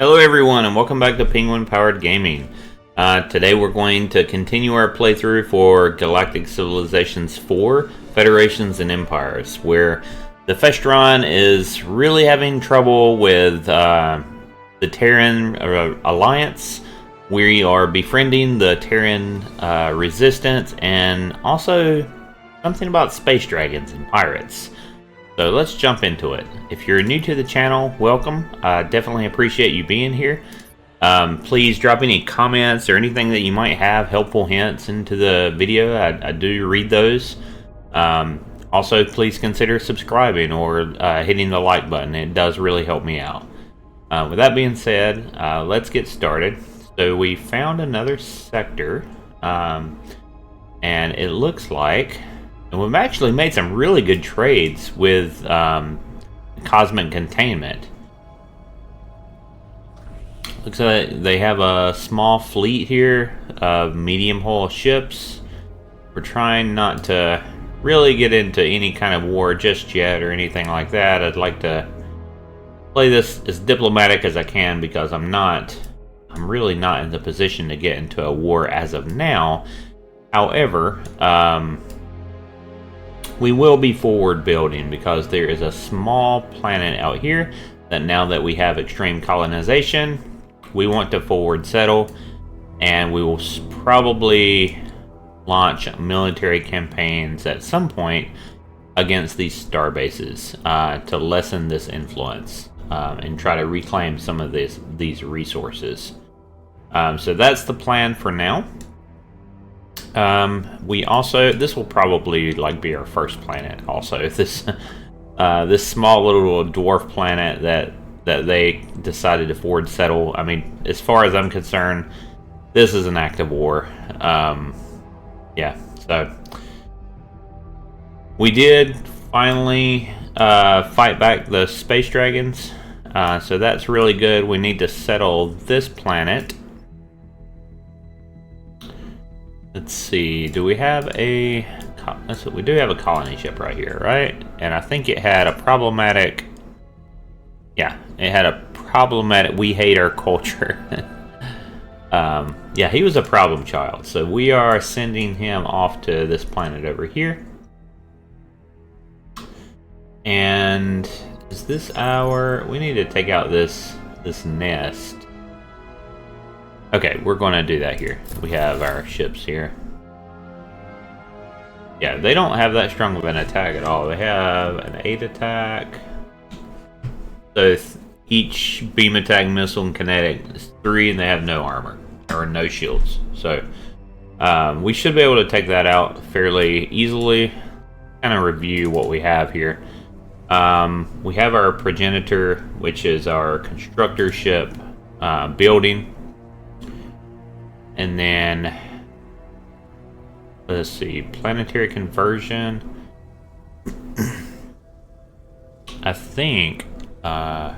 Hello everyone and welcome back to Penguin Powered Gaming. Today we're going to continue our playthrough for Galactic Civilizations 4, Federations and Empires, where the Festron is really having trouble with the Terran Alliance. We are befriending the Terran Resistance and also something about space dragons and pirates. So let's jump into it. If you're new to the channel, welcome. I definitely appreciate you being here. Please drop any comments or anything that you might have, helpful hints into the video. I do read those. Also, please consider subscribing or hitting the like button. It does really help me out. With that being said, let's get started. So we found another sector, and it looks like... And we've actually made some really good trades with Cosmic Containment. Looks like they have a small fleet here of medium hull ships. We're trying not to really get into any kind of war just yet or anything like that. I'd like to play this as diplomatic as I can because I'm really not in the position to get into a war as of now. However, we will be forward building because there is a small planet out here that now that we have extreme colonization, we want to forward settle, and we will probably launch military campaigns at some point against these star bases to lessen this influence and try to reclaim some of these resources. So that's the plan for now. We also, this will probably be our first planet also. This this small little dwarf planet that they decided to forward settle. I mean, as far as I'm concerned, this is an active war. Yeah, so we did finally fight back the space dragons. So that's really good. We need to settle this planet. Let's see, do we have a... we do have a colony ship right here, right? And I think it had a problematic... Yeah, it had a problematic... We hate our culture. Yeah, he was a problem child. So we are sending him off to this planet over here. And is this our... We need to take out this nest. Okay, we're going to do that here. We have our ships here. Yeah, they don't have that strong of an attack at all. They have an 8 attack. So each beam attack, missile, and kinetic is 3, and they have no armor or no shields. So we should be able to take that out fairly easily. Kind of review what we have here. We have our progenitor, which is our constructor ship building. And then, let's see, planetary conversion. I think, I'm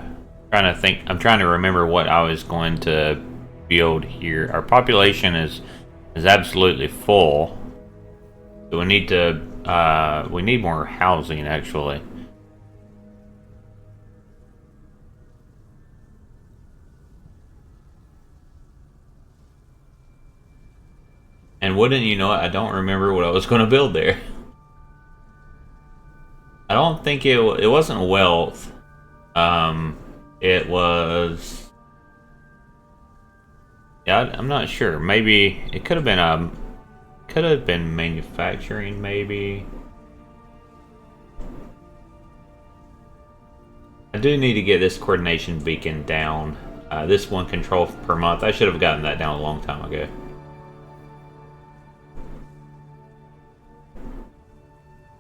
trying to remember what I was going to build here. Our population is absolutely full. So we need more housing actually. And wouldn't you know it, I don't remember what I was going to build there. I don't think it wasn't wealth. It was... Yeah, I'm not sure. Maybe it could have been manufacturing, maybe. I do need to get this coordination beacon down. This 1 control per month. I should have gotten that down a long time ago.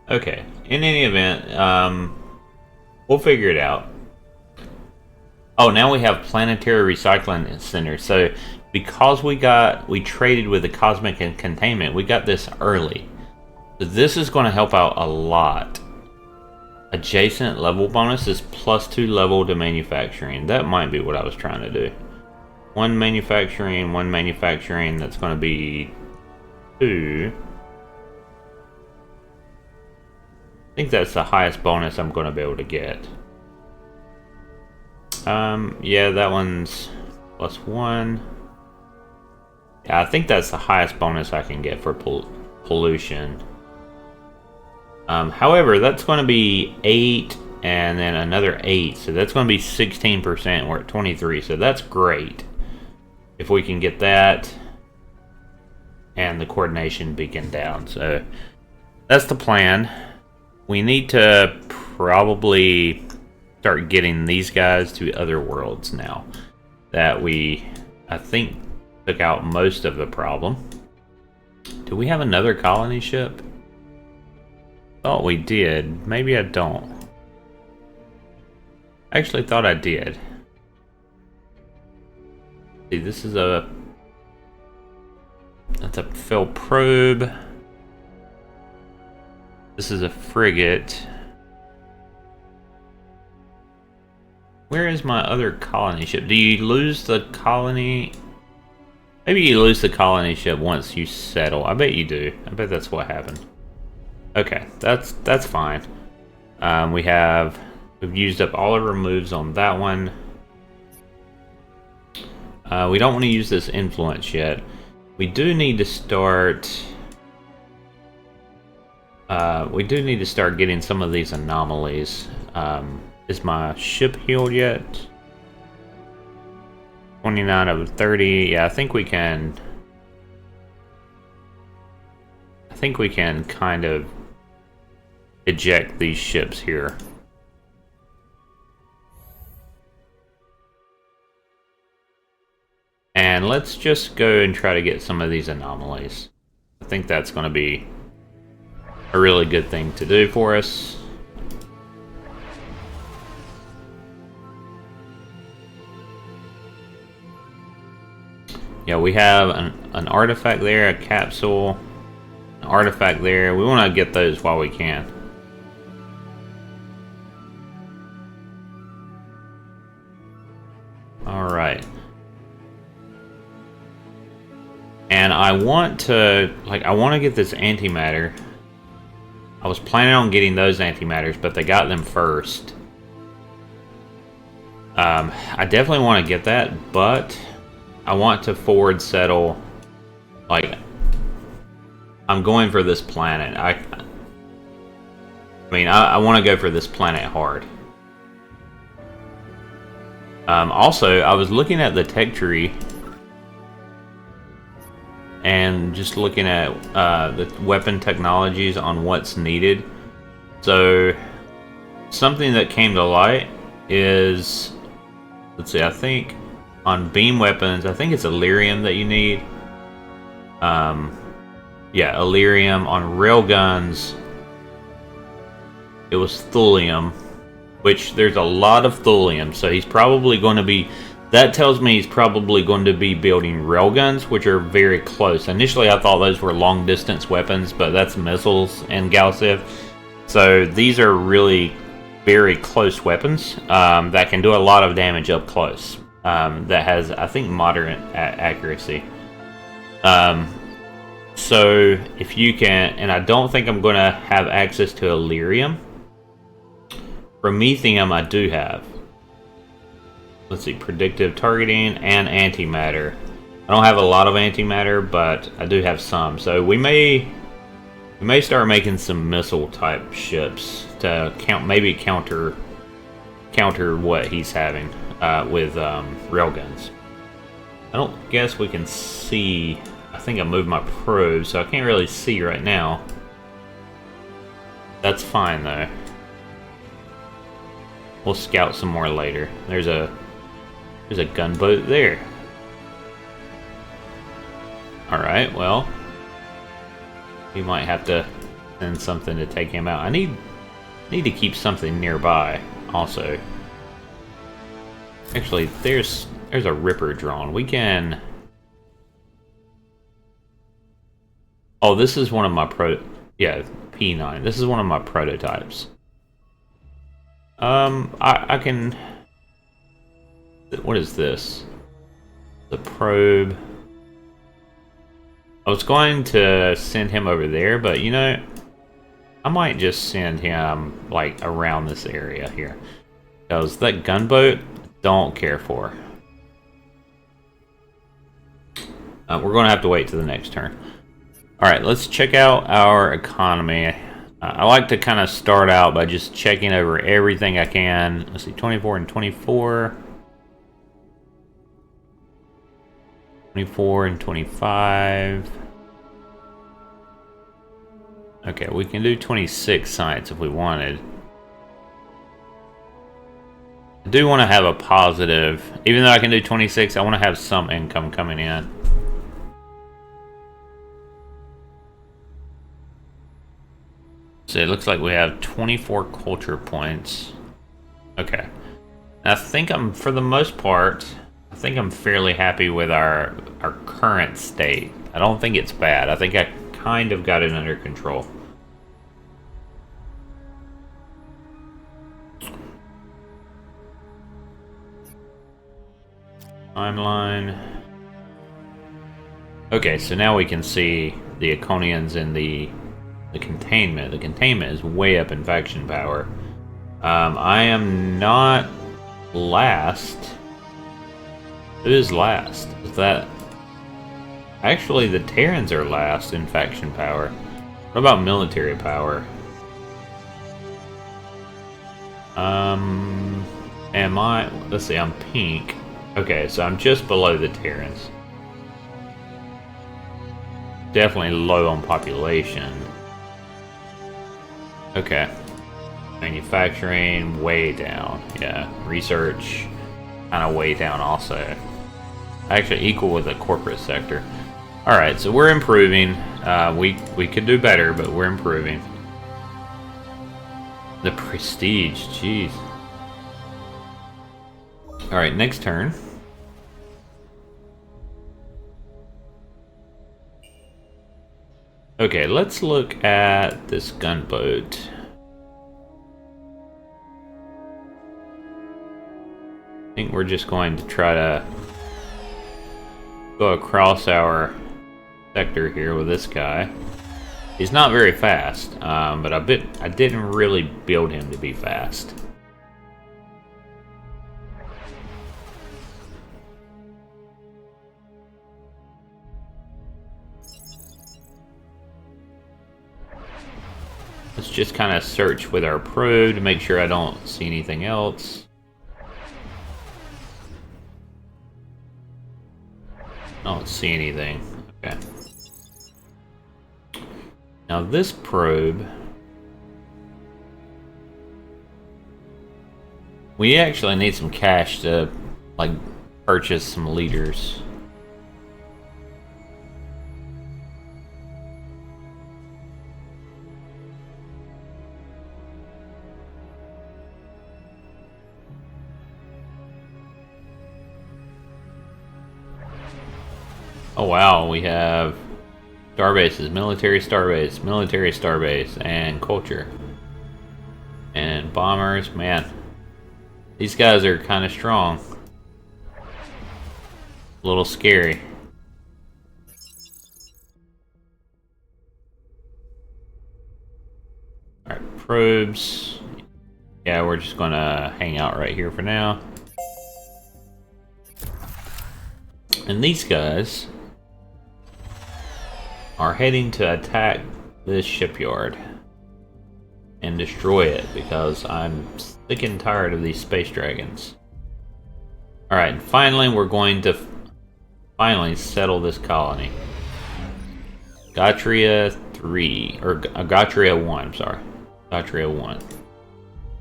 Okay, in any event, we'll figure it out. Oh, now we have planetary recycling center. So because we traded with the Cosmic and Containment, we got this early. So this is going to help out a lot. Adjacent level bonus is +2 level to manufacturing. That might be what I was trying to do. One manufacturing, that's going to be 2. I think that's the highest bonus I'm going to be able to get. Yeah, that one's +1. Yeah, I think that's the highest bonus I can get for pollution. However, that's going to be 8 and then another 8. So that's going to be 16%. We're at 23. So that's great. If we can get that and the coordination beacon down. So that's the plan. We need to probably start getting these guys to other worlds now that we, I think, took out most of the problem. Do we have another colony ship? Thought we did. Maybe I don't. Actually thought I did. See, this is a... That's a fill probe. This is a frigate. Where is my other colony ship? Do you lose the colony? Maybe you lose the colony ship once you settle. I bet you do. I bet that's what happened. Okay, that's fine. We've used up all of our moves on that one. We don't want to use this influence yet. We do need to start. We do need to start getting some of these anomalies. Is my ship healed yet? 29 of 30. Yeah, I think we can. I think we can kind of eject these ships here. And let's just go and try to get some of these anomalies. I think that's going to be a really good thing to do for us. Yeah, we have an artifact there, a capsule, an artifact there. We want to get those while we can. Alright. And I want to get this antimatter. I was planning on getting those antimatters, but they got them first. I definitely want to get that, but I want to forward settle. Like, I'm going for this planet. I want to go for this planet hard. Also, I was looking at the tech tree and just looking at the weapon technologies on what's needed. So, something that came to light is, let's see, I think on beam weapons, I think it's Illyrium that you need. Yeah, Illyrium. On railguns, it was Thulium, which there's a lot of Thulium, so he's probably going to be... That tells me he's probably going to be building railguns, which are very close. Initially, I thought those were long-distance weapons, but that's missiles in Galactic. So these are really very close weapons that can do a lot of damage up close. That has, I think, moderate accuracy. So if you can... And I don't think I'm going to have access to Illyrium. Promethium I do have. Let's see, predictive targeting and antimatter. I don't have a lot of antimatter, but I do have some. So we may start making some missile type ships to counter what he's having with railguns. I don't guess we can see. I think I moved my probe, so I can't really see right now. That's fine though. We'll scout some more later. There's a gunboat there. Alright, well, we might have to send something to take him out. I need to keep something nearby also. Actually, there's a Ripper drawn. We can... Oh, this is one of my yeah, P9. This is one of my prototypes. I can... What is this? The probe. I was going to send him over there, but you know, I might just send him like around this area here. Because that gunboat, don't care for. We're going to have to wait to the next turn. Alright, let's check out our economy. I like to kind of start out by just checking over everything I can. Let's see, 24 and 24. 24 and 25. Okay, we can do 26 science if we wanted. I do want to have a positive. Even though I can do 26, I want to have some income coming in. So it looks like we have 24 culture points. Okay. I think for the most part, I think I'm fairly happy with our current state. I don't think it's bad. I think I kind of got it under control. Timeline. Okay, so now we can see the Iconians in the containment. The containment is way up in faction power. I am not last. Who is last? Is that... Actually, the Terrans are last in faction power. What about military power? Am I... Let's see, I'm pink. Okay, so I'm just below the Terrans. Definitely low on population. Okay. Manufacturing, way down. Yeah. Research, kind of way down also. Actually equal with the corporate sector. Alright, so we're improving. We could do better, but we're improving. The prestige, jeez. Alright, next turn. Okay, let's look at this gunboat. I think we're just going to try to go across our sector here with this guy. He's not very fast, but I didn't really build him to be fast. Let's just kind of search with our probe to make sure I don't see anything else. I don't see anything. Okay. Now this probe, we actually need some cash to like purchase some leaders. Oh wow, we have starbases, military starbase, and culture. And bombers, man. These guys are kind of strong. A little scary. Alright, probes. Yeah, we're just gonna hang out right here for now. And these guys are heading to attack this shipyard and destroy it because I'm sick and tired of these space dragons. Alright, and finally we're going to finally settle this colony. Gatria 3, or Gatria 1, I'm sorry. Gatria 1.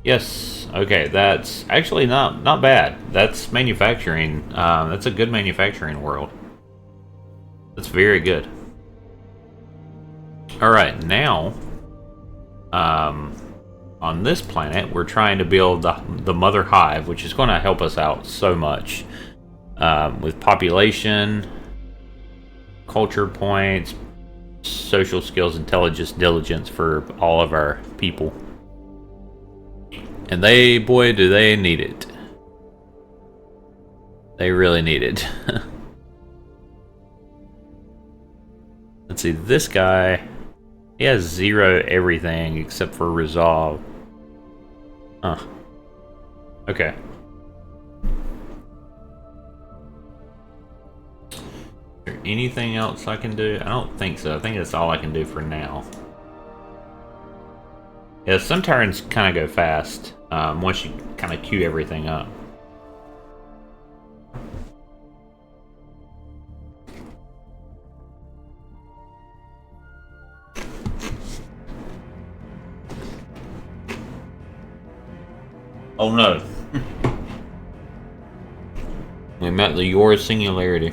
Yes, okay, that's actually not bad. That's manufacturing. That's a good manufacturing world. That's very good. Alright, now, on this planet, we're trying to build the Mother Hive, which is going to help us out so much. With population, culture points, social skills, intelligence, diligence for all of our people. And they, boy, do they need it. They really need it. Let's see, this guy, he has 0 everything except for resolve. Huh. Okay. anything else I can do? I don't think so. I think that's all I can do for now. Yeah, some turns kind of go fast once you kind of queue everything up. Oh no. We met the Your Singularity.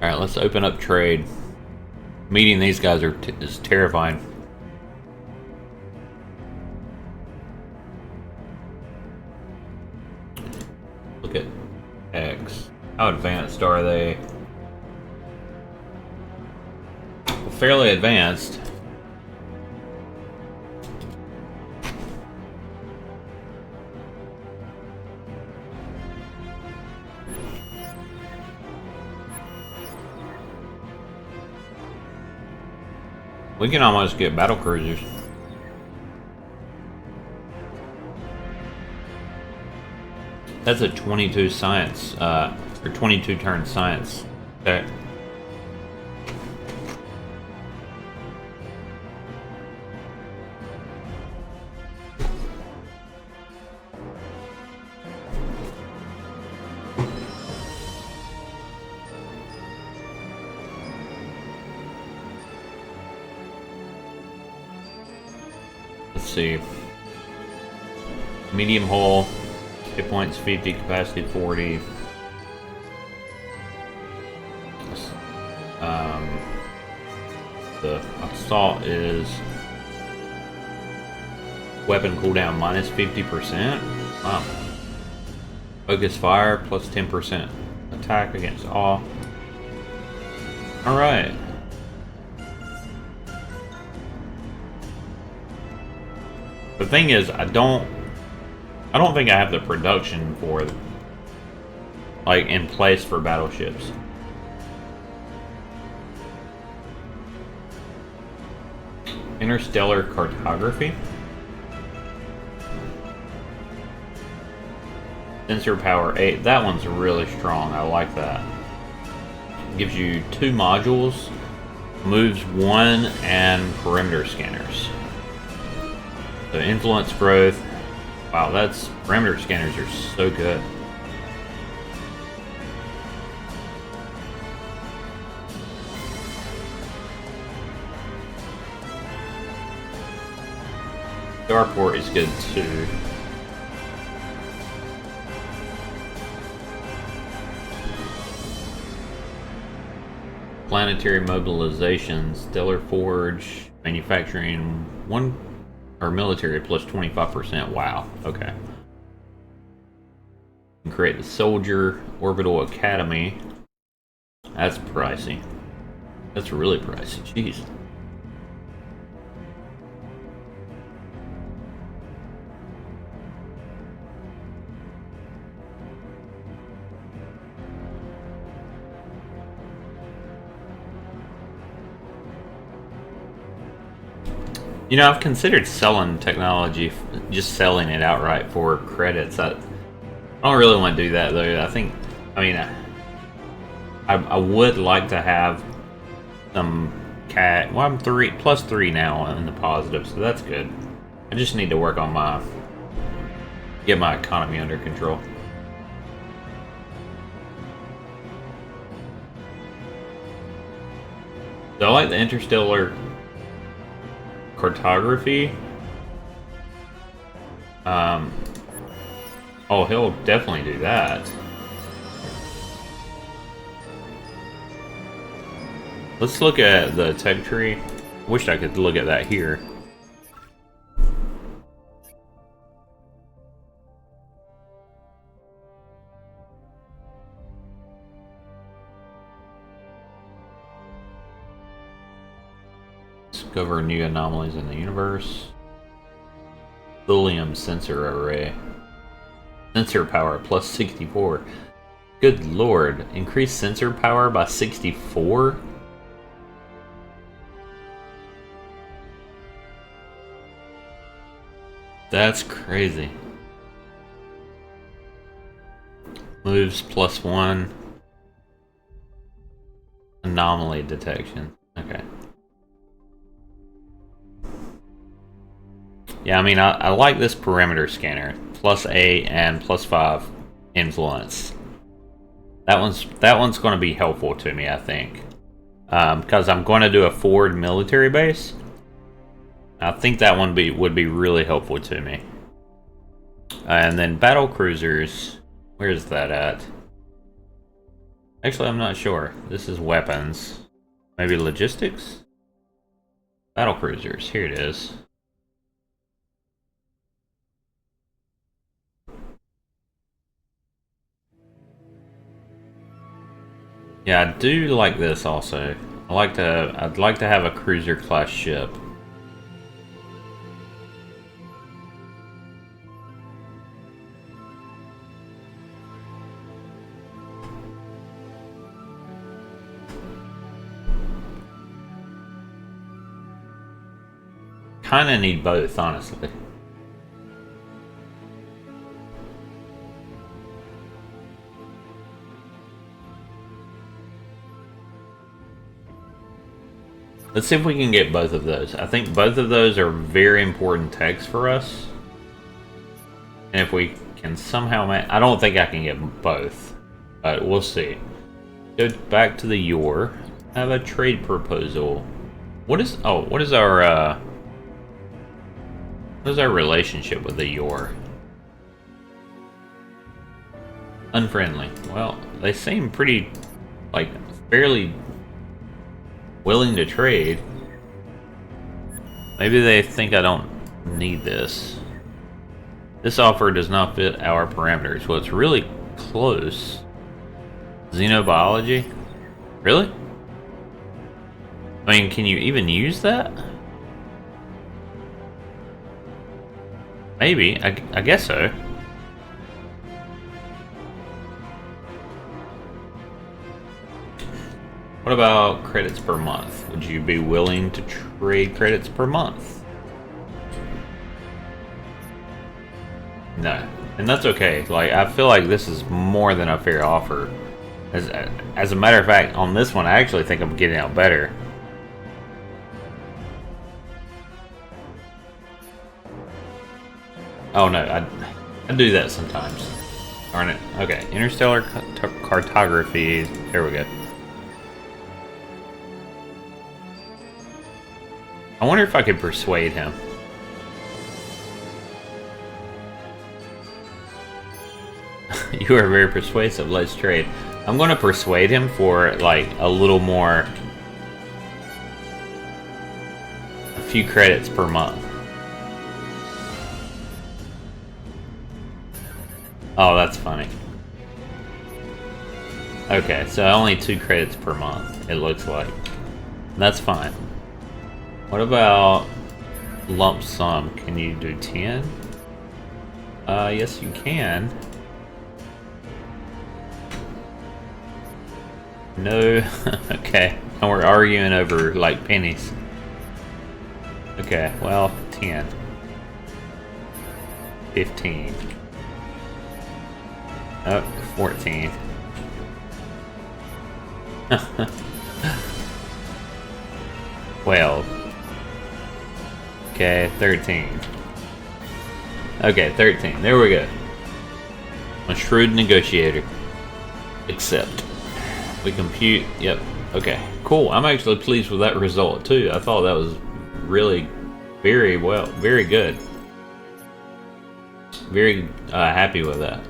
Alright, let's open up trade. Meeting these guys is terrifying. Look at X. How advanced are they? Well, fairly advanced. We can almost get battle cruisers. That's a 22 science, or 22 turn science. Okay. Let's see. Medium hull, hit points 50, capacity 40. The assault is weapon cooldown minus 50%. Wow. Focus fire plus 10%. Attack against all. Alright. The thing is, I don't think I have the production for like in place for battleships. Interstellar cartography. Sensor power 8. That one's really strong. I like that. Gives you 2 modules, moves 1, and perimeter scanners. So influence growth. Wow, that's perimeter scanners are so good. Starport is good too. Planetary mobilization, stellar forge, manufacturing 1 or military plus 25%. Wow. Okay. And create the soldier orbital academy. That's pricey. That's really pricey. Jeez. You know, I've considered selling technology, just selling it outright for credits. I don't really want to do that though. I would like to have some cat. Well, I'm +3 now in the positive, so that's good. I just need to work on get my economy under control. So I like the interstellar cartography. Oh, he'll definitely do that. Let's look at the tech tree. Wish I could look at that here. Discover new anomalies in the universe. Thulium sensor array. Sensor power plus 64. Good lord. Increase sensor power by 64? That's crazy. Moves +1. Anomaly detection. Okay. Yeah, I mean, I like this perimeter scanner. +8 and +5 influence. That one's going to be helpful to me, I think, because I'm going to do a forward military base. I think that one would be really helpful to me. And then battle cruisers. Where's that at? Actually, I'm not sure. This is weapons. Maybe logistics? Battle cruisers. Here it is. Yeah, I do like this also. I'd like to have a cruiser class ship. Kinda need both, honestly. Let's see if we can get both of those. I think both of those are very important techs for us. And if we can somehow I don't think I can get both. But we'll see. Go back to the Yor. Have a trade proposal. What is our relationship with the Yor? Unfriendly. Well, they seem pretty, like, fairly willing to trade. Maybe they think I don't need this. This offer does not fit our parameters. Well, it's really close. Xenobiology? Really? I mean, can you even use that? Maybe. I guess so. What about credits per month? Would you be willing to trade credits per month? No. And that's okay. Like, I feel like this is more than a fair offer. As a matter of fact, on this one, I actually think I'm getting out better. Oh no, I do that sometimes. Darn it. Okay, interstellar cartography. There we go. I wonder if I could persuade him. You are very persuasive. Let's trade. I'm going to persuade him for like a little more, a few credits per month. Oh, that's funny. Okay, so only 2 credits per month, it looks like. That's fine. What about lump sum? Can you do 10? Yes you can. No. Okay, and we're arguing over like pennies. Okay, well, 10. 15. Oh, 14. Well. Okay, 13. Okay, 13. There we go. A shrewd negotiator. Accept. We compute. Yep. Okay. Cool. I'm actually pleased with that result too. I thought that was really very good. Very happy with that.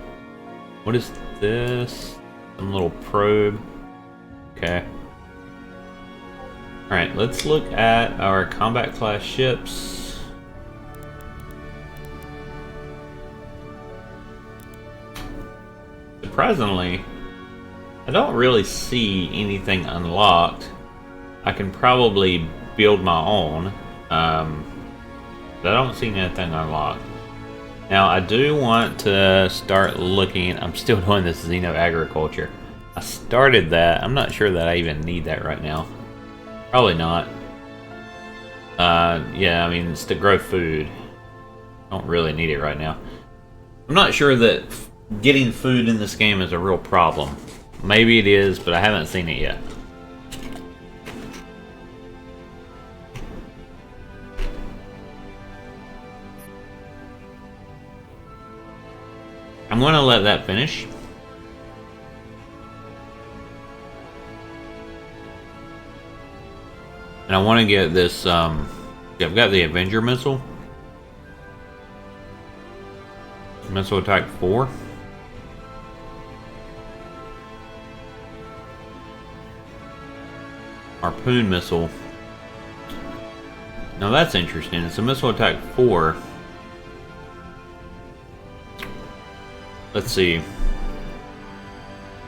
What is this? Some little probe. Okay. Alright, let's look at our combat class ships. Surprisingly, I don't really see anything unlocked. I can probably build my own, but I don't see anything unlocked. Now, I do want to start looking. I'm still doing this Xeno agriculture. I started that. I'm not sure that I even need that right now. Probably not. Yeah, I mean, it's to grow food. Don't really need it right now. I'm not sure that getting food in this game is a real problem. Maybe it is, but I haven't seen it yet. I'm going to let that finish. And I want to get this, I've got the Avenger missile. Missile attack 4. Harpoon missile. Now that's interesting. It's a missile attack 4. Let's see.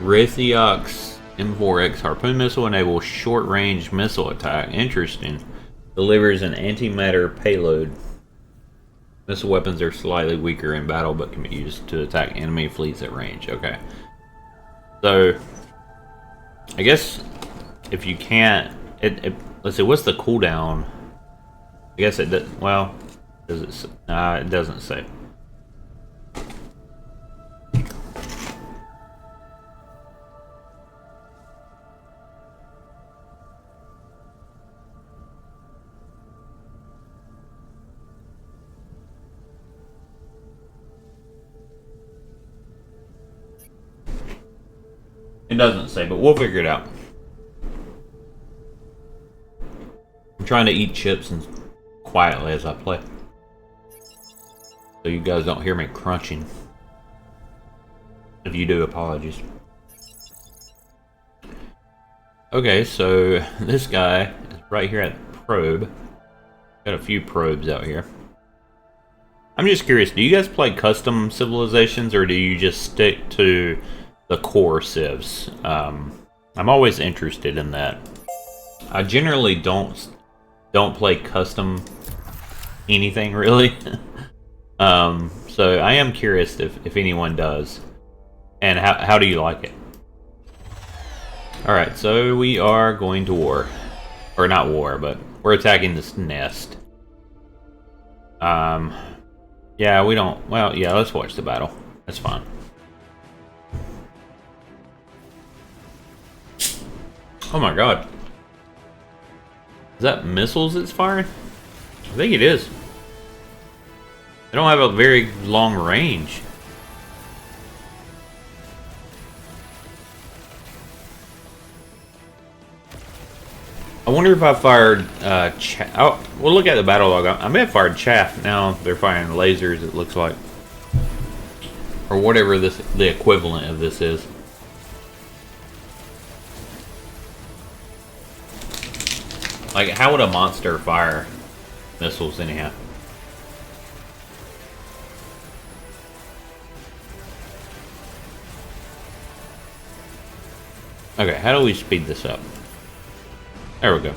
Raytheox M4X harpoon missile enables short-range missile attack. Interesting. Delivers an antimatter payload. Missile weapons are slightly weaker in battle, but can be used to attack enemy fleets at range. Okay. So, I guess if you can't, let's see. What's the cooldown? I guess it does. Well, does it? Nah, it doesn't say. It doesn't say, but we'll figure it out. I'm trying to eat chips and quietly as I play, so you guys don't hear me crunching. If you do, apologies. Okay, so this guy is right here at the probe. Got a few probes out here. I'm just curious, do you guys play custom civilizations, or do you just stick to the core civs? I'm always interested in that. I generally don't play custom anything really. So I am curious if anyone does, and how do you like it? All right, so we are going to war, or not war, but we're attacking this nest. Yeah, we don't. Well, yeah, let's watch the battle. That's fine. Oh my god. Is that missiles it's firing? I think it is. They don't have a very long range. I wonder if I fired oh, well, look at the battle log. I may have fired chaff. Now they're firing lasers, it looks like. Or whatever the equivalent of this is. Like, how would a monster fire missiles anyhow? Okay, how do we speed this up? There we go.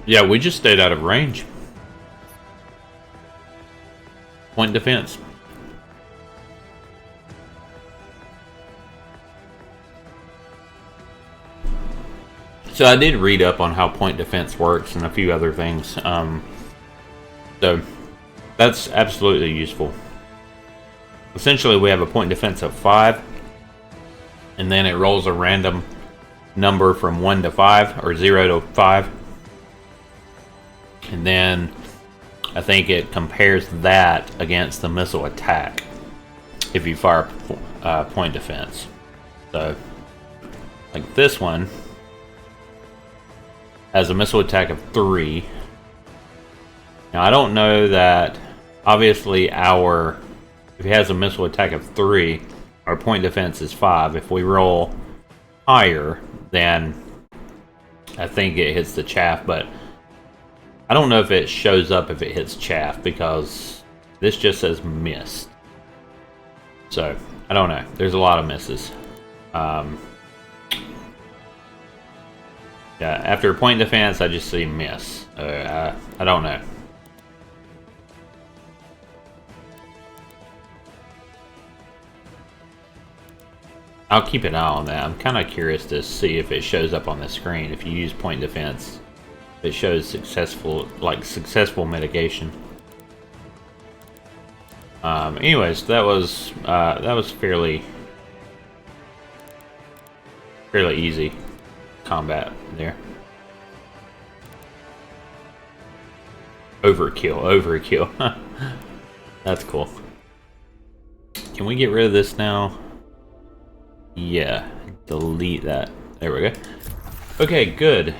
Yeah, we just stayed out of range. Point defense. So I did read up on how point defense works and a few other things. So that's absolutely useful. Essentially, we have a point defense of 5, and then it rolls a random number from 1 to 5, or 0 to 5. And then I think it compares that against the missile attack if you fire point defense. So, like this one has a missile attack of 3. Now, I don't know that, obviously, if it has a missile attack of 3, our point defense is 5. If we roll higher, then I think it hits the chaff, but I don't know if it shows up if it hits chaff, because this just says missed. So, I don't know. There's a lot of misses. Yeah, after point defense, I just see miss. I don't know. I'll keep an eye on that. I'm kind of curious to see if it shows up on the screen. If you use point defense, it shows successful mitigation. Anyways, that was fairly easy combat there. Overkill. That's cool. Can we get rid of this now? Yeah, delete that. There we go. Okay, good.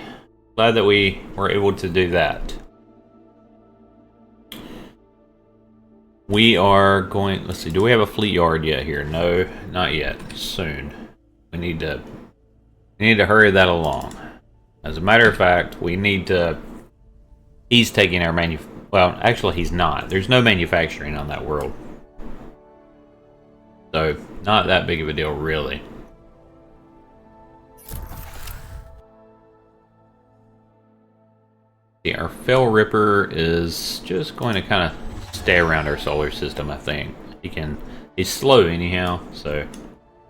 Glad that we were able to do that. We are going, let's see, do we have a fleet yard yet here? No, not yet. Soon. We need to hurry that along. As a matter of fact, we need to, he's taking our well, actually he's not. There's no manufacturing on that world. So, not that big of a deal, really. Yeah, our Fell Ripper is just going to kind of stay around our solar system, I think. He's slow anyhow, so...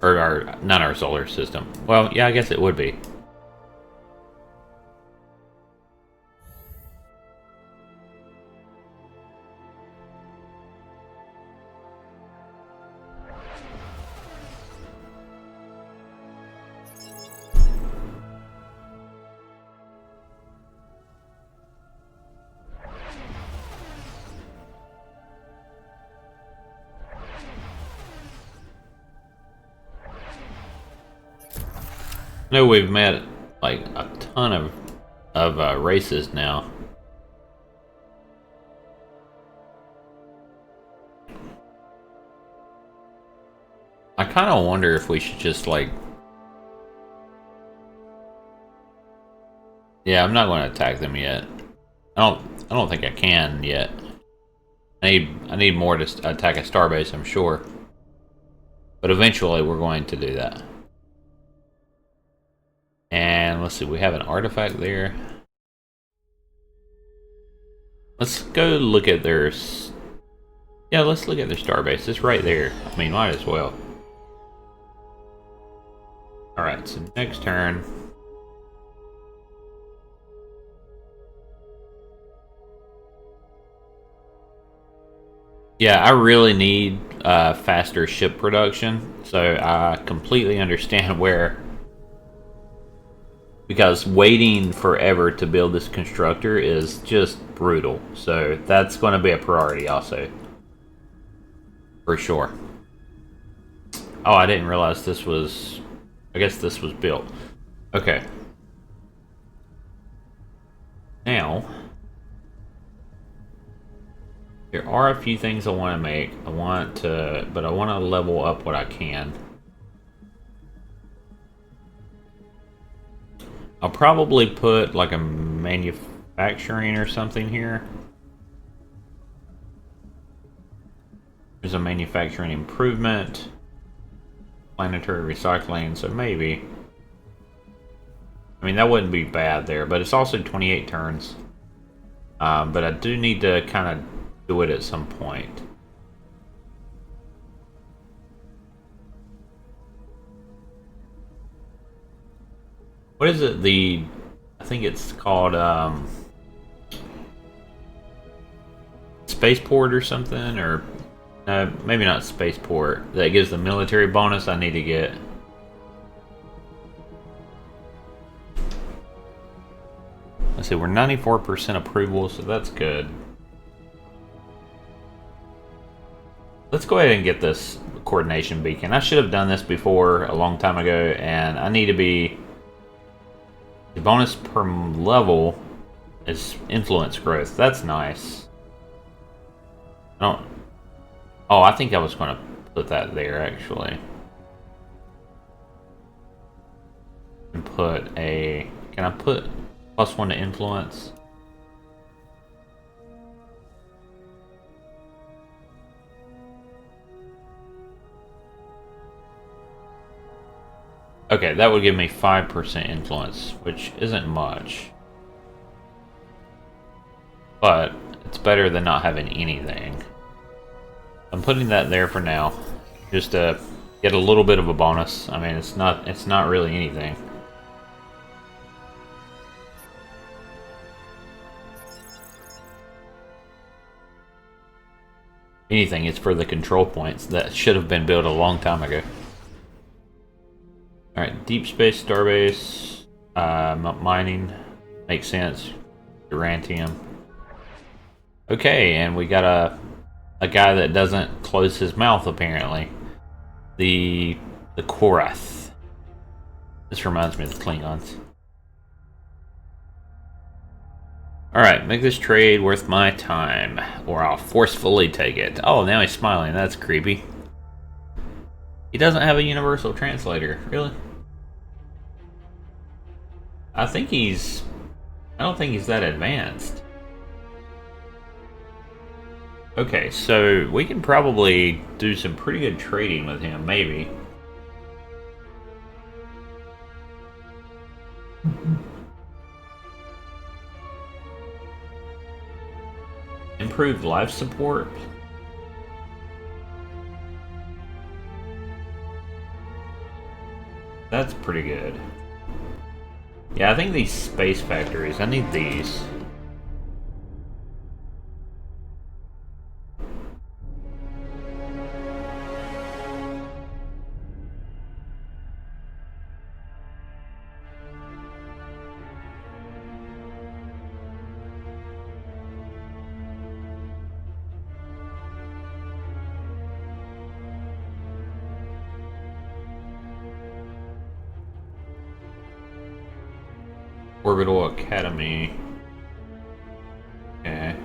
Or not our solar system. Well, yeah, I guess it would be. I know we've met like a ton of races now. I kind of wonder if we should just like... Yeah, I'm not going to attack them yet. I don't think I can yet. I need more to attack a starbase, I'm sure. But eventually we're going to do that. And let's see, we have an artifact there. Let's go look at their... Yeah, let's look at their starbase. It's right there. I mean, might as well. Alright, so next turn. Yeah, I really need faster ship production. So I completely understand where... Because waiting forever to build this constructor is just brutal. So that's going to be a priority also. For sure. Oh, I didn't realize this was... I guess this was built. Okay. Now... There are a few things I want to make. But I want to level up what I can. I'll probably put like a manufacturing or something here. There's a manufacturing improvement. Planetary recycling, so maybe. I mean, that wouldn't be bad there, but it's also 28 turns. But I do need to kind of do it at some point. What is it? I think it's called Spaceport or something, or maybe not Spaceport. That gives the military bonus I need to get. Let's see, we're 94% approval, so that's good. Let's go ahead and get this coordination beacon. I should have done this before a long time ago, and I need to be... The bonus per level is influence growth. That's nice. I don't... Oh, I think I was going to put that there, actually. And put a... Can I put +1 to influence? Okay, that would give me 5% influence, which isn't much. But it's better than not having anything. I'm putting that there for now, just to Get a little bit of a bonus. I mean, it's not really anything. Anything, it's for the control points that should have been built a long time ago. Alright, deep space starbase, mining, makes sense. Durantium. Okay, and we got a guy that doesn't close his mouth apparently. The Korath. This reminds me of the Klingons. Alright, make this trade worth my time, or I'll forcefully take it. Oh, now he's smiling. That's creepy. He doesn't have a universal translator. Really? I don't think he's that advanced. Okay, so we can probably do some pretty good trading with him, maybe. Improved life support. That's pretty good. Yeah, I think these space factories, I need these. Orbital Academy. Okay.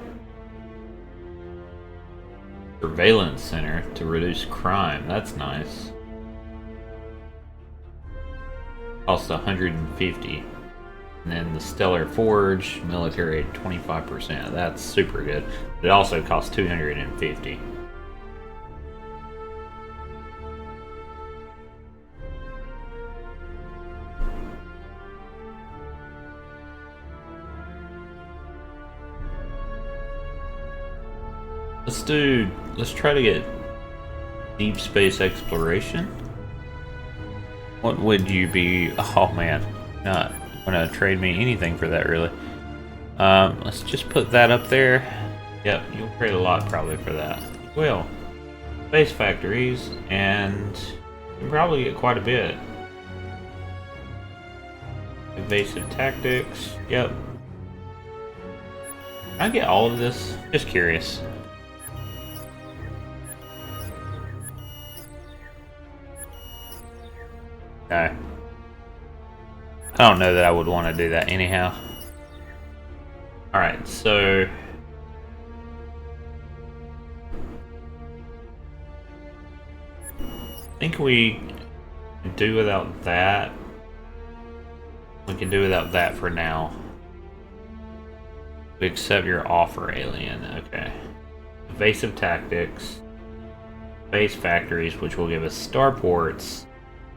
Surveillance Center to reduce crime. That's nice. Costs 150. And then the Stellar Forge, military at 25%. That's super good. But it also costs 250. Let's try to get deep space exploration. What would you be? Oh man, not gonna trade me anything for that really. Let's just put that up there. Yep, you'll trade a lot probably for that. Well, space factories, and you can probably get quite a bit. Evasive tactics. Yep. Can I get all of this? Just curious. Okay. I don't know that I would want to do that anyhow. Alright, so I think we can do without that. We can do without that for now. We accept your offer, alien. Okay. Evasive tactics. Space factories, which will give us starports.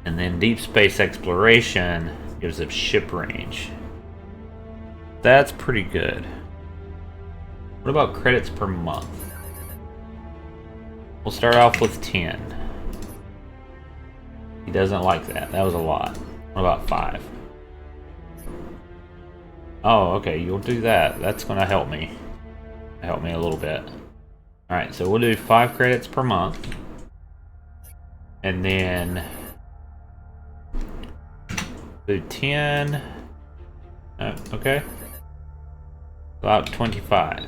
And then deep space exploration gives us ship range. That's pretty good. What about credits per month? We'll start off with 10. He doesn't like that. That was a lot. What about 5? Oh, okay, you'll do that. That's going to help me. Help me a little bit. Alright, so we'll do 5 credits per month. And then do 10. Okay. About 25.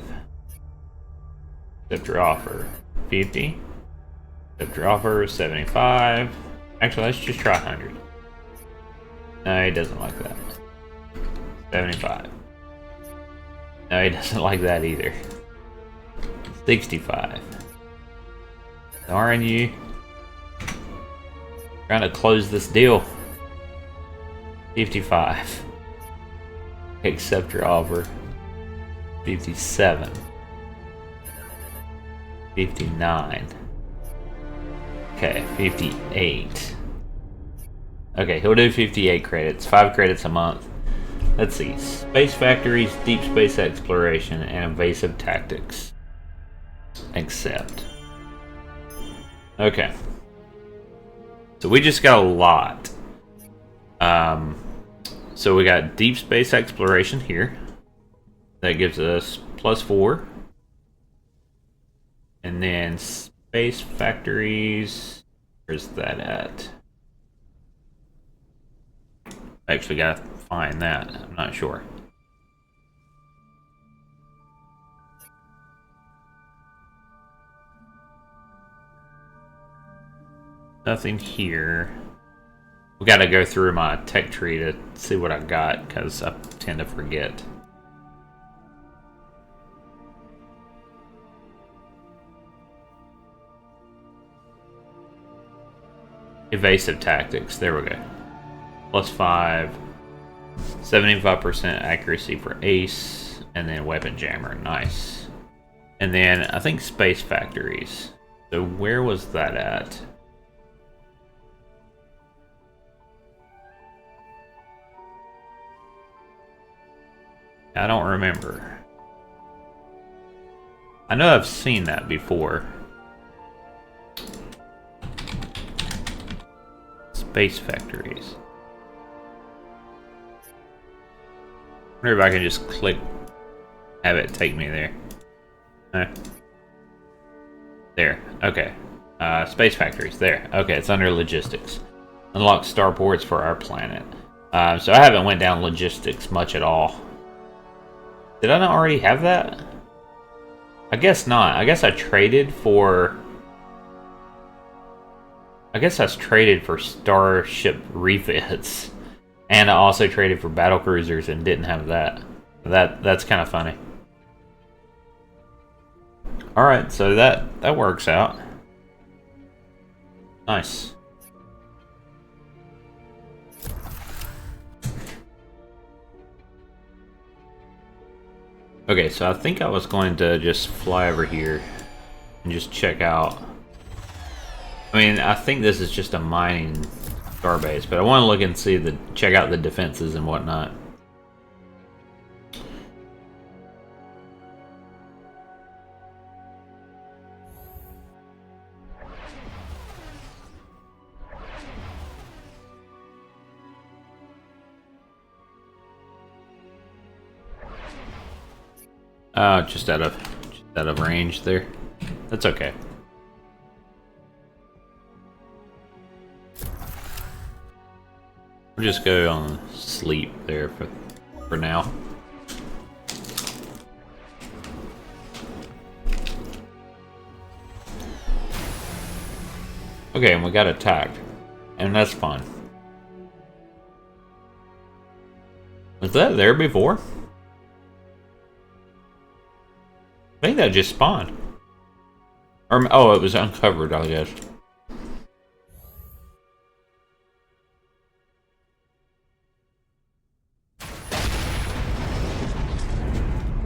Accept your offer. 50. Accept your offer. 75. Actually, let's just try 100. No, he doesn't like that. 75. No, he doesn't like that either. 65. Darn you. Trying to close this deal. 55. Accept your offer. 57. 59. Okay, 58. Okay, he'll do 58 credits. 5 credits a month. Let's see. Space factories, deep space exploration, and evasive tactics. Accept. Okay. So we just got a lot. So we got deep space exploration here. That gives us +4. And then space factories. Where's that at? I actually gotta find that. I'm not sure. Nothing here. We gotta go through my tech tree to see what I got, because I tend to forget. Evasive tactics, there we go. +5, 75% accuracy for ace, and then weapon jammer, nice. And then I think space factories. So where was that at? I don't remember. I know I've seen that before. Space factories. I wonder if I can just click, have it take me there. There, okay. Space factories, there. Okay, it's under logistics. Unlock starports for our planet. So I haven't went down logistics much at all. Did I not already have that? I guess not. I guess I traded for... I guess I traded for starship refits. And I also traded for battle cruisers and didn't have that. That's kind of funny. Alright, so that works out. Nice. Okay, so I think I was going to just fly over here and just check out. I mean, I think this is just a mining starbase, but I want to look and see check out the defenses and whatnot. Just out of range there. That's okay. We'll just go on sleep there for now. Okay, and we got attacked. And that's fine. Was that there before? I think that just spawned. Or, oh, it was uncovered, I guess.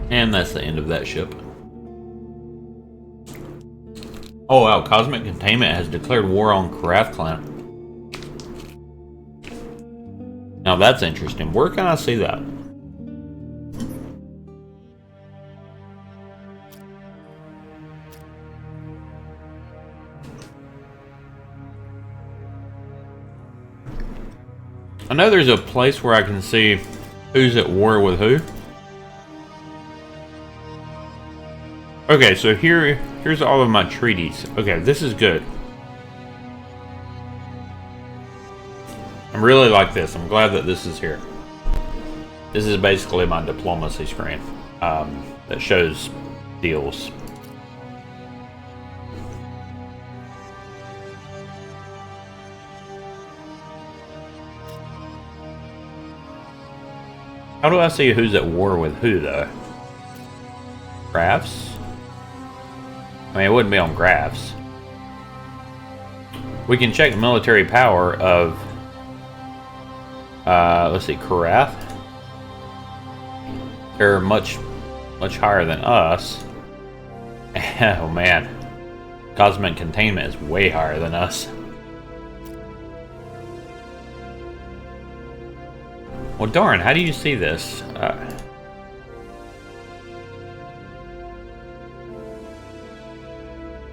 And that's the end of that ship. Oh wow, Cosmic Containment has declared war on Karath Clan. Now that's interesting. Where can I see that? I know there's a place where I can see who's at war with who. Okay, so here's all of my treaties. Okay, this is good. I really like this. I'm glad that this is here. This is basically my diplomacy screen that shows deals. How do I see who's at war with who, though? Graphs? I mean, it wouldn't be on graphs. We can check military power of... let's see, Karath. They're much higher than us. Oh, man. Cosmic Containment is way higher than us. Well, darn, how do you see this?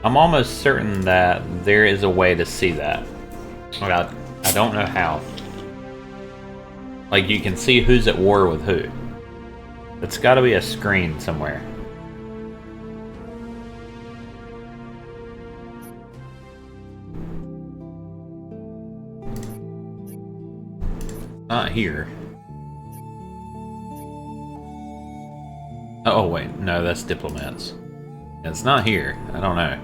I'm almost certain that there is a way to see that. I don't know how. Like, you can see who's at war with who. It's gotta be a screen somewhere. Not here. Oh, wait. No, that's diplomats. It's not here. I don't know.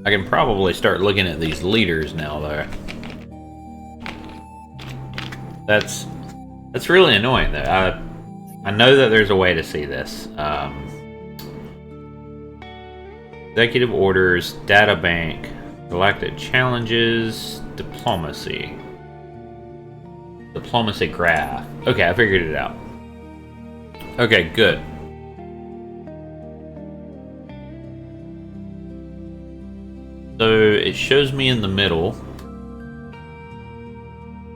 I can probably start looking at these leaders now, though. That's really annoying, though. I know that there's a way to see this. Executive orders, data bank, galactic challenges, diplomacy. Diplomacy graph. Okay, I figured it out. Okay, good. So it shows me in the middle.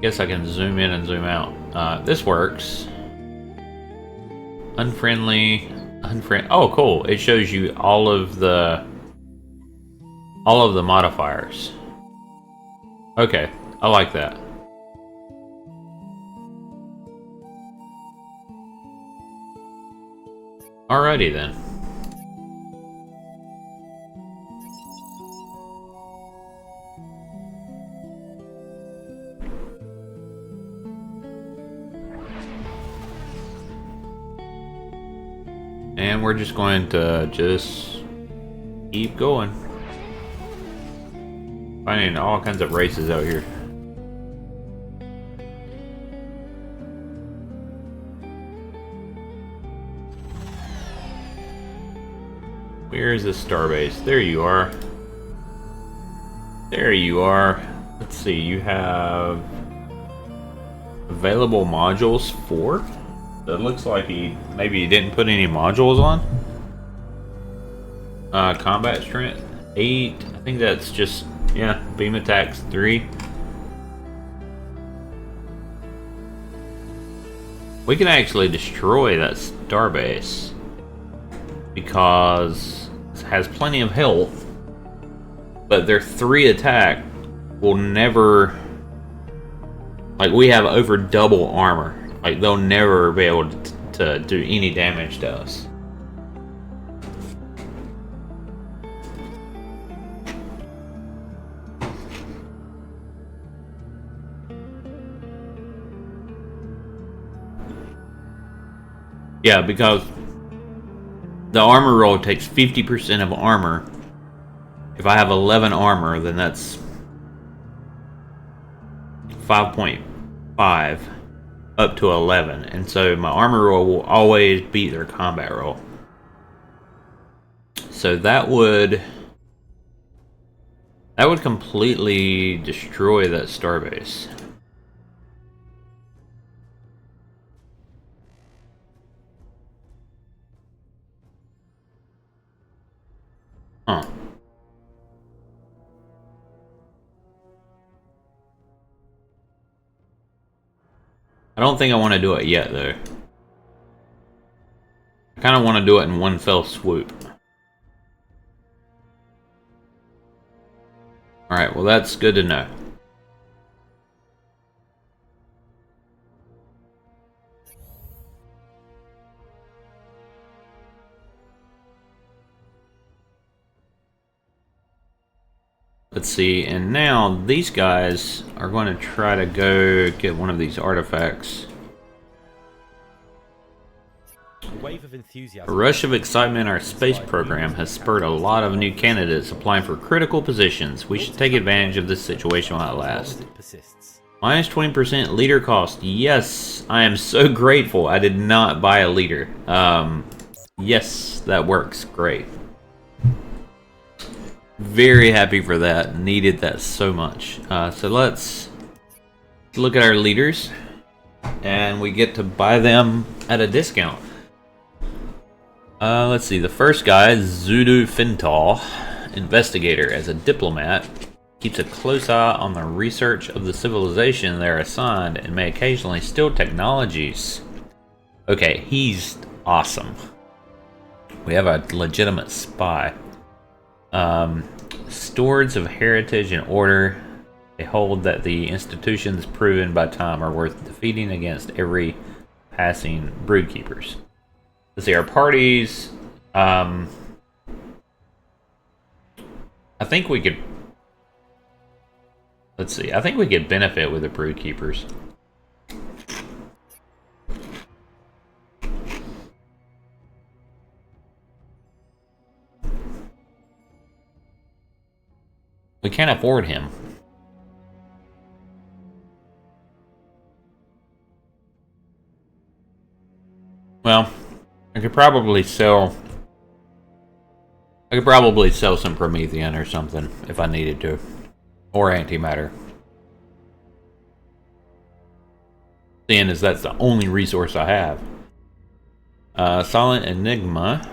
Guess I can zoom in and zoom out. This works. Unfriendly, oh, cool! It shows you all of the modifiers. Okay, I like that. Alrighty then. And we're just going to keep going. Finding all kinds of races out here. Where is this starbase? There you are. There you are. Let's see, you have available modules 4? So it looks like maybe he didn't put any modules on. Combat strength 8. I think that's just, yeah, beam attacks 3. We can actually destroy that starbase because it has plenty of health, but their 3 attack will never, like, we have over double armor. Like, they'll never be able to do any damage to us. Yeah, because the armor roll takes 50% of armor. If I have 11 armor, then that's 5.5 up to 11. And so my armor roll will always beat their combat roll. So that would completely destroy that starbase. Huh. I don't think I want to do it yet, though. I kind of want to do it in one fell swoop. Alright, well that's good to know. Let's see, and now these guys are going to try to go get one of these artifacts. A rush of excitement in our space program has spurred a lot of new candidates applying for critical positions. We should take advantage of this situation while it lasts. Minus 20% leader cost. Yes, I am so grateful I did not buy a leader. Yes, that works great. Very happy for that. Needed that so much. So let's look at our leaders, and we get to buy them at a discount. Let's see. The first guy is Zudu Fintal, investigator. As a diplomat, keeps a close eye on the research of the civilization they're assigned and may occasionally steal technologies. Okay, he's awesome. We have a legitimate spy. Stewards of heritage and order. They hold that the institutions proven by time are worth defeating against every passing broodkeepers. Let's see, our parties. I think we could. Let's see. I think we could benefit with the broodkeepers. We can't afford him. Well, I could probably sell some Promethean or something if I needed to. Or antimatter. Seeing as that's the only resource I have. Silent Enigma.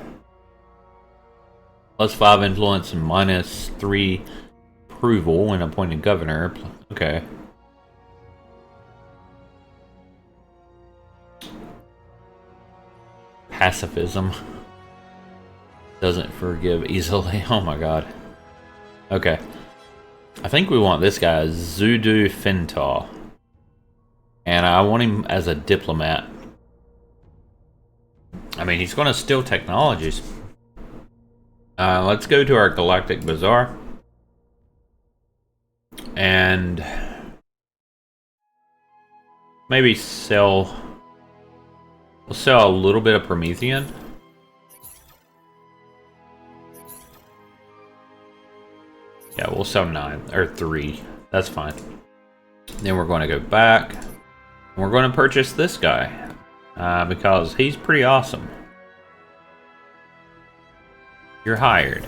+5 influence and -3 approval when appointed governor. Okay. Pacifism. Doesn't forgive easily. Oh my god. Okay. I think we want this guy, Zudu Fintal. And I want him as a diplomat. I mean, he's going to steal technologies. Let's go to our Galactic Bazaar. And maybe sell... We'll sell a little bit of Promethean. Yeah, we'll sell 9 or 3. That's fine. Then we're going to go back. And we're going to purchase this guy because he's pretty awesome. You're hired.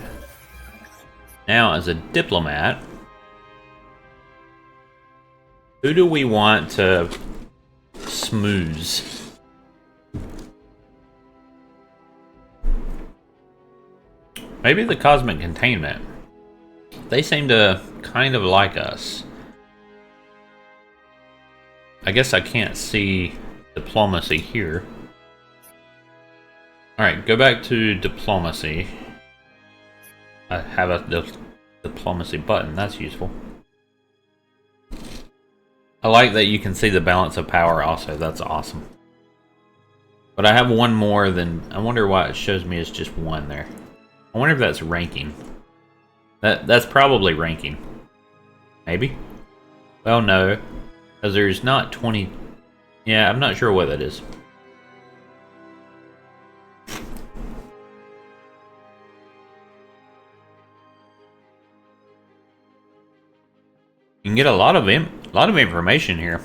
Now, as a diplomat, who do we want to smooze? Maybe the Cosmic Containment. They seem to kind of like us. I guess I can't see diplomacy here. Alright, go back to diplomacy. I have a diplomacy button, that's useful. I like that you can see the balance of power also, that's awesome. But I have one more than... I wonder why it shows me as just 1 there. I wonder if that's ranking. That's probably ranking. Maybe? Well, no. Because there's not 20... Yeah, I'm not sure what that is. You can get a lot of information here.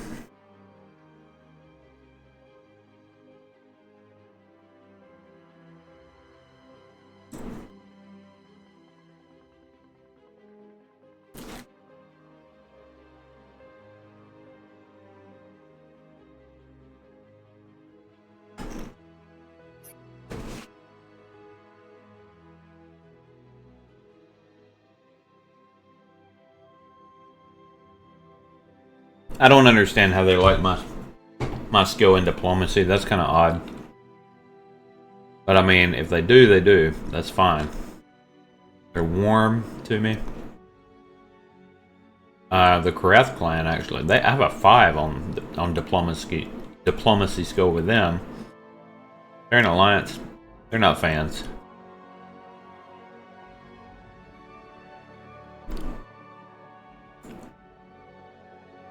I don't understand how they like my skill in diplomacy. That's kind of odd. But I mean, if they do, they do. That's fine. They're warm to me. The Karath clan, actually, I have a 5 on diplomacy skill with them. They're in alliance. They're not fans.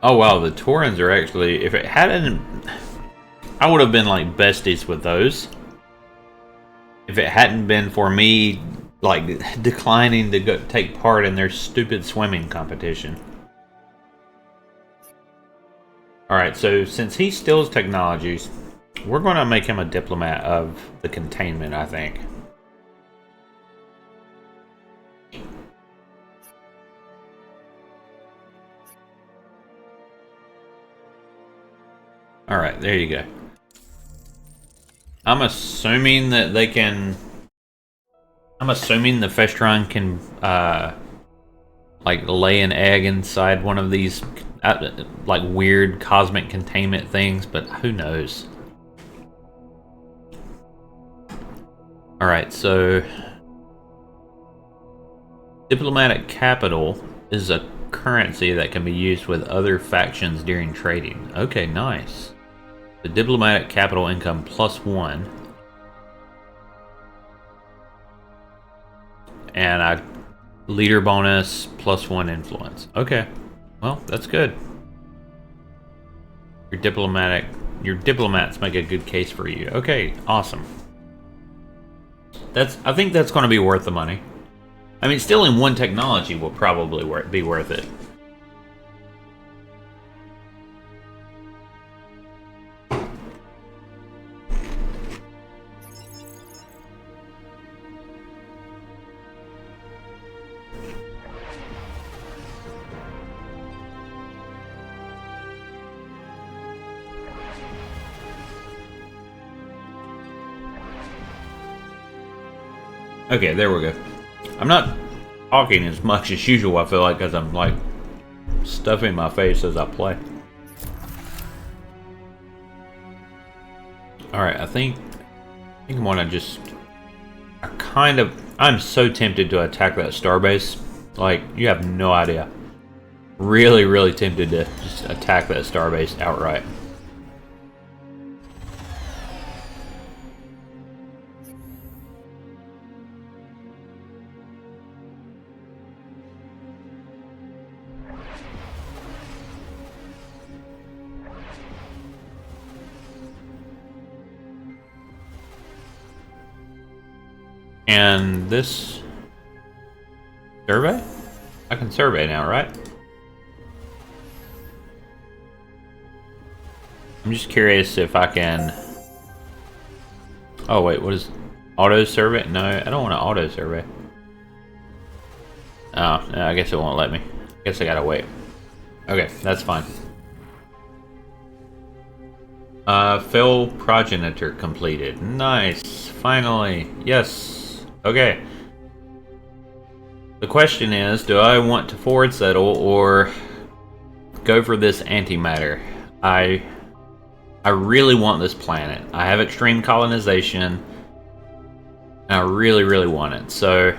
Oh wow, the Taurans are actually... If it hadn't... I would have been like besties with those. If it hadn't been for me, like, declining to go take part in their stupid swimming competition. Alright, so since he steals technologies, we're going to make him a diplomat of the containment, I think. Alright, there you go. I'm assuming that they can... I'm assuming the Festron can, like, lay an egg inside one of these, like, weird cosmic containment things, but who knows? Alright, so... Diplomatic capital is a currency that can be used with other factions during trading. Okay, nice. The diplomatic capital income +1. And a leader bonus +1 influence. Okay, well, that's good. Your diplomats make a good case for you. Okay, awesome. I think that's going to be worth the money. I mean, stealing one technology will probably be worth it. Okay, there we go. I'm not talking as much as usual, I feel like, because I'm, like, stuffing my face as I play. Alright, I think I want to just... I'm so tempted to attack that starbase. Like, you have no idea. Really, really tempted to just attack that starbase outright. And this survey? I can survey now, right? I'm just curious if I can... Oh wait, what is... Auto survey? No, I don't want to auto survey. Oh, no, I guess it won't let me. I guess I gotta wait. Okay, that's fine. Fill progenitor completed. Nice. Finally. Yes. Okay. The question is, do I want to forward settle or go for this antimatter? I really want this planet. I have extreme colonization. And I really, really want it. So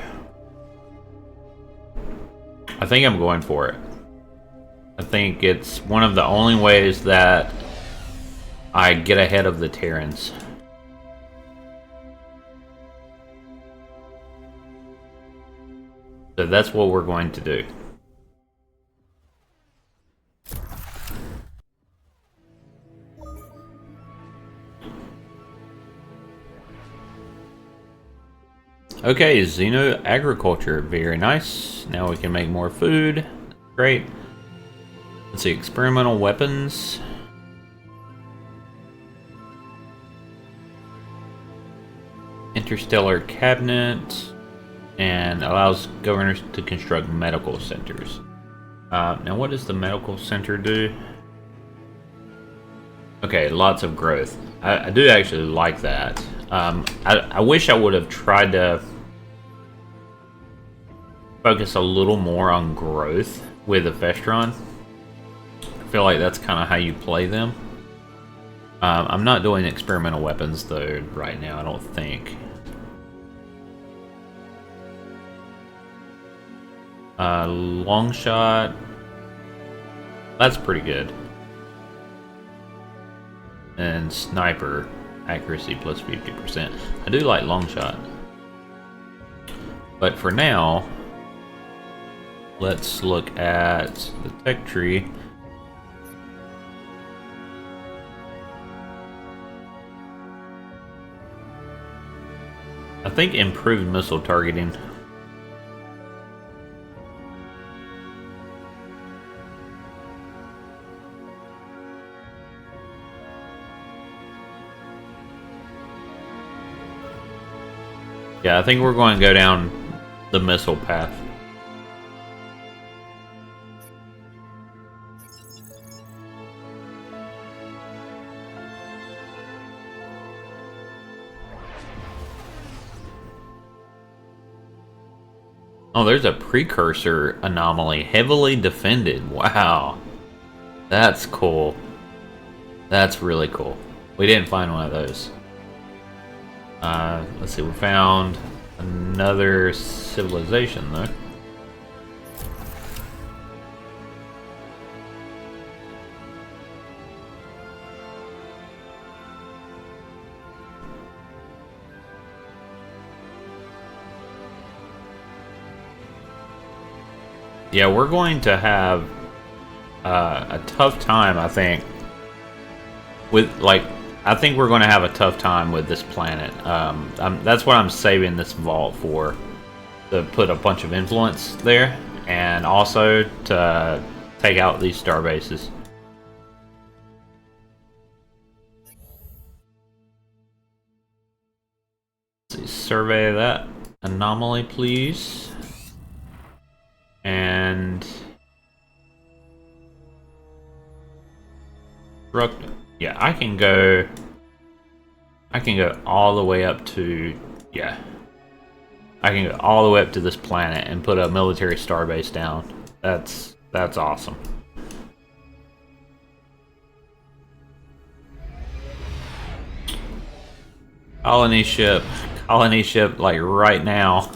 I think I'm going for it. I think it's one of the only ways that I get ahead of the Terrans. So that's what we're going to do. Okay, Xeno agriculture, very nice. Now we can make more food. Great. Let's see, experimental weapons. Interstellar cabinet. And allows governors to construct medical centers. Now what does the medical center do? Okay, lots of growth. I do actually like that. I wish I would have tried to focus a little more on growth with the Festron. I feel like that's kind of how you play them. I'm not doing experimental weapons though right now, I don't think. Long shot. That's pretty good. And sniper accuracy plus 50%. I do like long shot. But for now, let's look at the tech tree. I think improved missile targeting. Yeah, I think we're going to go down the missile path. Oh, there's a precursor anomaly. Heavily defended. Wow. That's cool. That's really cool. We didn't find one of those. Let's see, we found another civilization though. Yeah, we're going to have a tough time, I think. I think we're going to have a tough time with this planet. That's what I'm saving this vault for, to put a bunch of influence there, and also to take out these star bases. Let's see, survey that anomaly, please. And yeah, I can go all the way up to, yeah, I can go all the way up to this planet and put a military starbase down. That's awesome. Colony ship, like right now.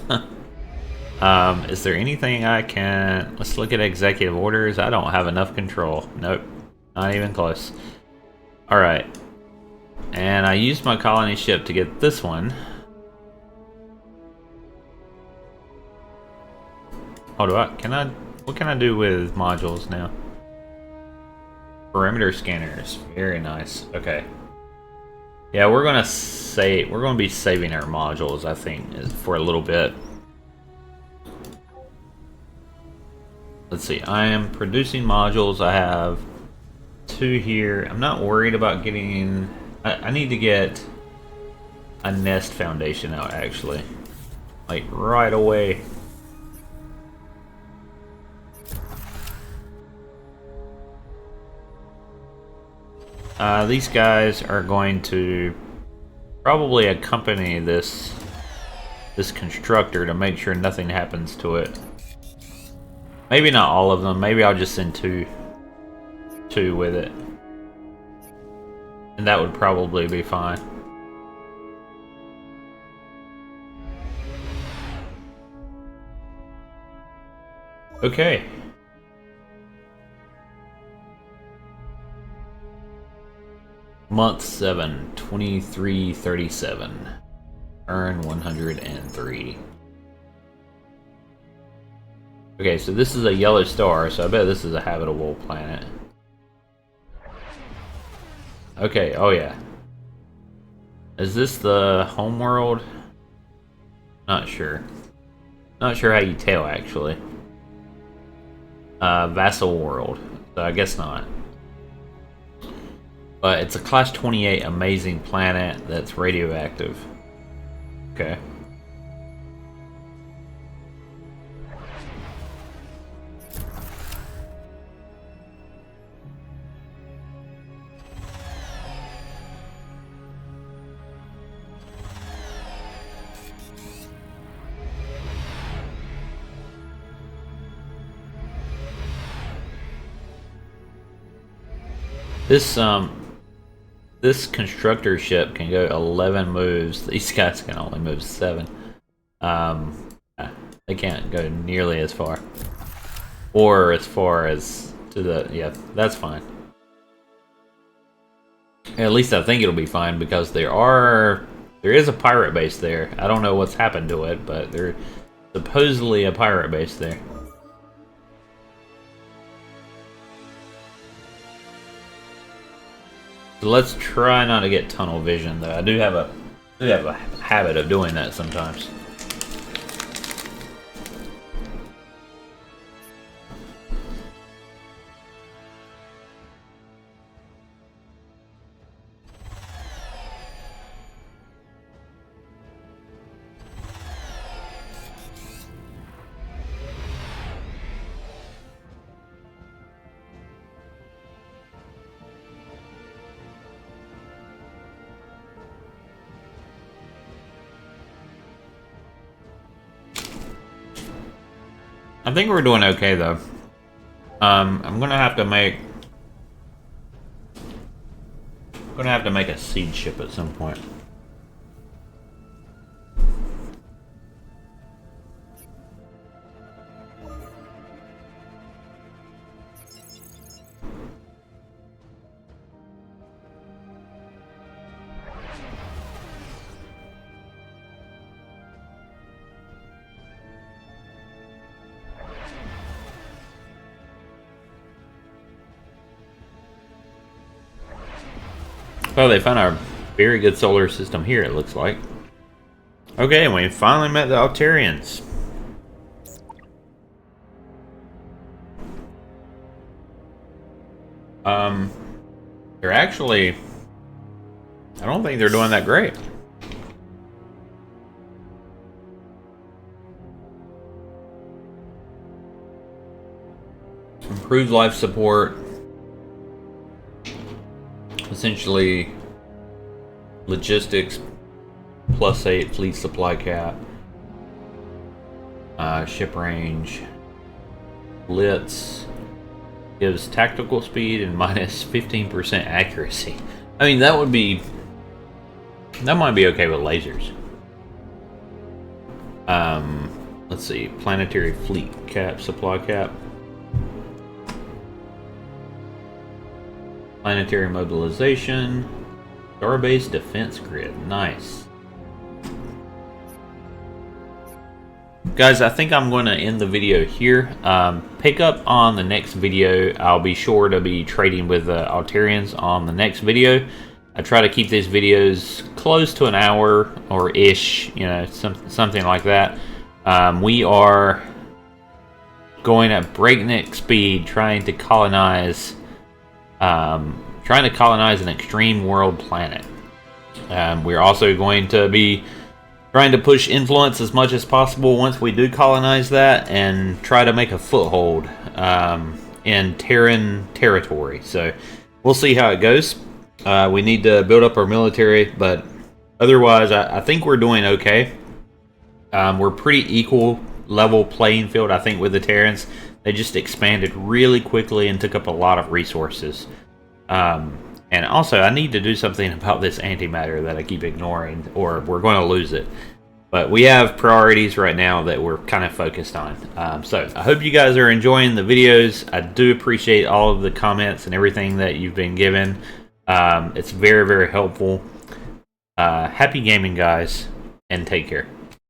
Is there anything I can... Let's look at executive orders. I don't have enough control. Nope. Not even close. Alright. And I used my colony ship to get this one. Oh, what can I do with modules now? Perimeter scanners. Very nice. Okay. Yeah, we're gonna be saving our modules, I think, for a little bit. Let's see, I am producing modules. I have 2 here. I'm not worried about getting... I need to get a nest foundation out, actually. Like, right away. These guys are going to probably accompany this constructor to make sure nothing happens to it. Maybe not all of them. Maybe I'll just send two with it. And that would probably be fine. Okay. Month 7, 2337. Earn 103. Okay, so this is a yellow star, so I bet this is a habitable planet. Okay, oh yeah. Is this the home world? Not sure. Not sure how you tell, actually. Vassal world, so I guess not. But it's a class 28 amazing planet that's radioactive. Okay. This constructor ship can go 11 moves. These guys can only move 7. They can't go nearly as far. Or as far as to the... Yeah, that's fine. At least I think it'll be fine, because there is a pirate base there. I don't know what's happened to it, but there's supposedly a pirate base there. So let's try not to get tunnel vision, though. I do have a habit of doing that sometimes. I think we're doing okay, though. I'm gonna have to make a seed ship at some point. Well, they found a very good solar system here, it looks like. Okay, and we finally met the Altarians. They're actually... I don't think they're doing that great. Improved life support. Essentially, logistics +8 fleet supply cap. Ship range. Blitz. Gives tactical speed and minus 15% accuracy. I mean, that would be... that might be okay with lasers. Let's see. Planetary fleet cap, supply cap. Planetary mobilization. Star-based defense grid. Nice. Guys, I think I'm going to end the video here. Pick up on the next video. I'll be sure to be trading with the Altarians on the next video. I try to keep these videos close to an hour or ish, you know, something like that. We are going at breakneck speed, trying to colonize an extreme world planet. We're also going to be trying to push influence as much as possible once we do colonize that, and try to make a foothold in Terran territory. So we'll see how it goes. We need to build up our military, but otherwise I think we're doing okay. We're pretty equal level playing field, I think, with the Terrans. They just expanded really quickly and took up a lot of resources. And also, I need to do something about this antimatter that I keep ignoring, or we're going to lose it. But we have priorities right now that we're kind of focused on. So I hope you guys are enjoying the videos. I do appreciate all of the comments and everything that you've been given. It's very, very helpful. Happy gaming, guys, and take care.